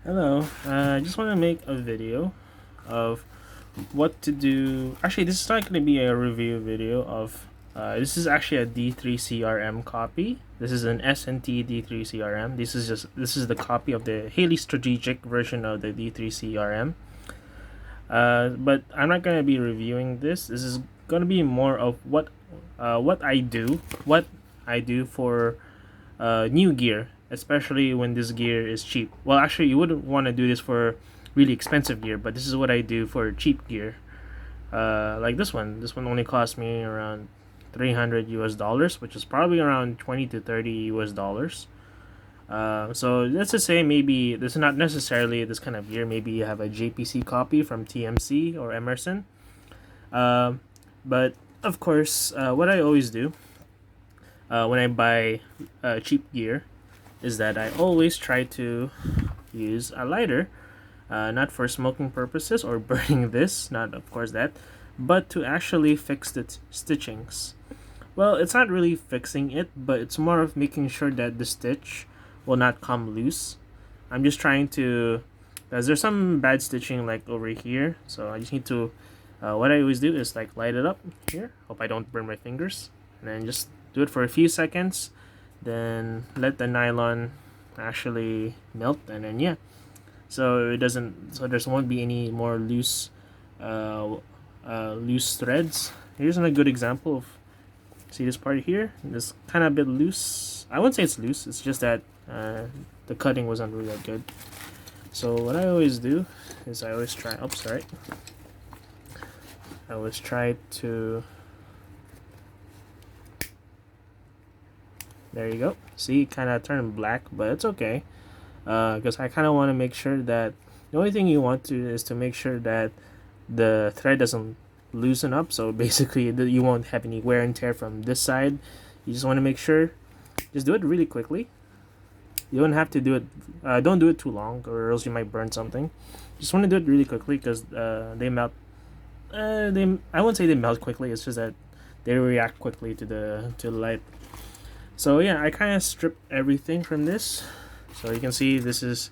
Hello, I just want to make a video of what to do. Actually, this is not going to be a review video of. This is actually a D3crm copy. This is an S&T D3crm. This is the copy of the highly strategic version of the D3crm. But I'm not going to be reviewing this. This is going to be more of what I do for new gear, especially when this gear is cheap. Well, actually, you wouldn't want to do this for really expensive gear, but this is what I do for cheap gear. Like this one. This one only cost me around 300 US dollars, which is probably around 20 to 30 US dollars. So let's just say maybe this is not necessarily this kind of gear. Maybe you have a JPC copy from TMC or Emerson. But of course, what I always do when I buy cheap gear is that I always try to use a lighter, not for smoking purposes or burning this, not of course that, but to actually fix the stitchings. Well, it's not really fixing it, but it's more of making sure that the stitch will not come loose. I'm just trying to, because there's some bad stitching like over here, so I just need to, what I always do is like light it up here. Hope I don't burn my fingers, and then just do it for a few seconds, then let the nylon actually melt, and then yeah, so there won't be any more loose threads. Here's a good example of, see this part here, this kind of a bit loose. I wouldn't say it's loose, it's just that the cutting wasn't really that good. So what I always do is I always try to, there you go. See, it kind of turned black, but it's okay. Because I kind of want to make sure that the only thing you want to is to make sure that the thread doesn't loosen up. So basically, you won't have any wear and tear from this side. You just want to make sure. Just do it really quickly. You don't have to do it. Don't do it too long, or else you might burn something. Just want to do it really quickly because they melt. I won't say they melt quickly. It's just that they react quickly to the light. So yeah, I kind of stripped everything from this. So you can see this is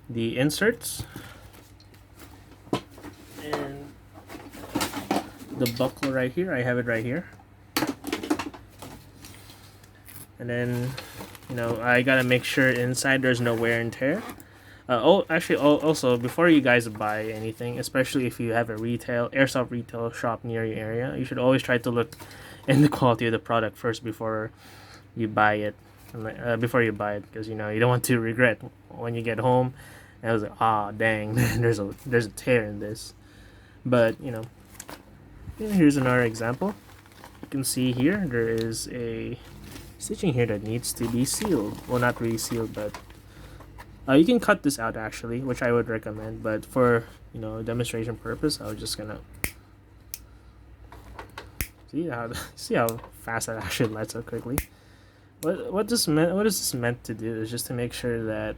the inserts and the buckle right here. I have it right here. And then, I gotta make sure inside there's no wear and tear. Also, before you guys buy anything, especially if you have a airsoft retail shop near your area, you should always try to look in the quality of the product first before you buy it. Because you don't want to regret when you get home and I was like, dang, there's a tear in this. But here's another example. You can see here there is a stitching here that needs to be sealed. Well, not really sealed, but you can cut this out actually, which I would recommend, but for demonstration purpose, I was just gonna see how fast that actually lights up quickly. What is this meant to do is just to make sure that,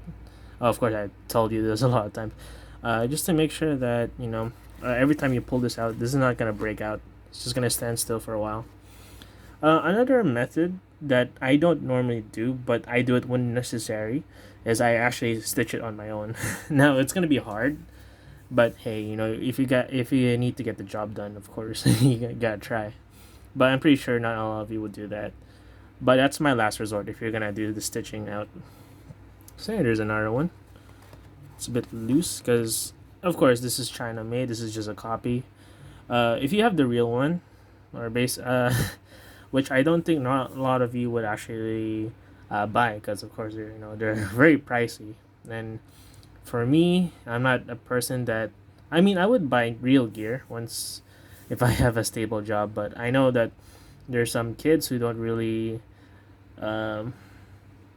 of course I told you this a lot of times, just to make sure that every time you pull this out, this is not gonna break out. It's just gonna stand still for a while. Another method that I don't normally do, but I do it when necessary, is I actually stitch it on my own. Now it's gonna be hard, but hey, if you need to get the job done, of course you gotta try. But I'm pretty sure not all of you would do that. But that's my last resort if you're gonna do the stitching out. So yeah, there's another one. It's a bit loose because, of course, this is China made. This is just a copy. If you have the real one, or which I don't think not a lot of you would actually buy, because of course they're very pricey. And for me, I'm not a person that, I mean, I would buy real gear once if I have a stable job, but I know that there's some kids who don't really um,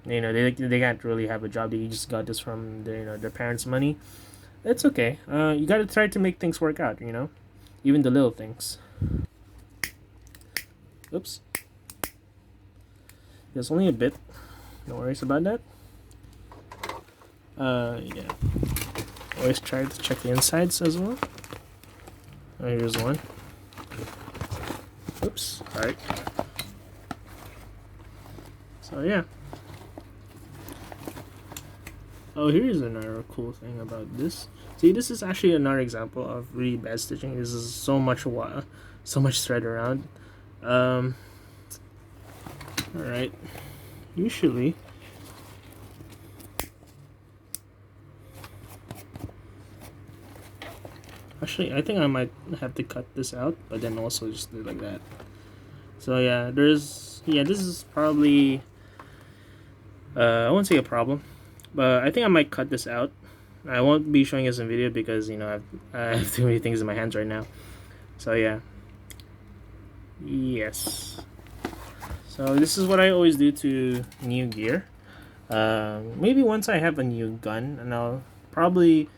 they can't really have a job. They just got this from their parents' money. It's okay. You gotta try to make things work out, even the little things. Oops, there's only a bit, no worries about that. Yeah, always try to check the insides as well. Here's one. Oops, sorry. So yeah, Oh, here's another cool thing about this. See, this is actually another example of really bad stitching. This is so much thread around. Um, all right. Usually, actually, I think I might have to cut this out, but then also just do it like that. So yeah, this is probably I won't say a problem, but I think I might cut this out. I won't be showing this in video because I have too many things in my hands right now. So yeah, yes. So this is what I always do to new gear. Maybe once I have a new gun, and I'll probably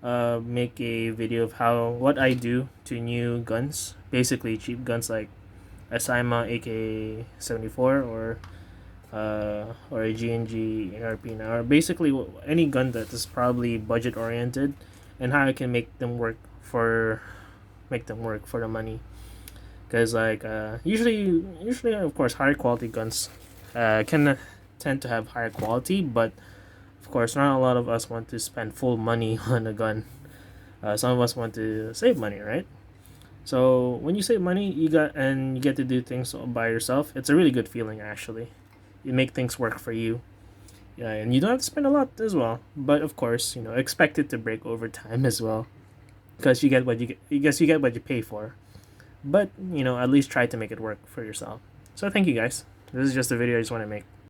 make a video of what I do to new guns. Basically, cheap guns like a Saima AK-74 or a GNG ARP now, or basically any gun that is probably budget oriented, and how I can make them work for the money. Because like usually of course higher quality guns can tend to have higher quality, but of course not a lot of us want to spend full money on a gun. Some of us want to save money, right? So when you save money, you get to do things by yourself. It's a really good feeling actually. You make things work for you. Yeah, and you don't have to spend a lot as well. But of course, expect it to break over time as well, because you get what you get. You guess you get what you pay for. But at least try to make it work for yourself. So thank you guys. This is just a video I just want to make.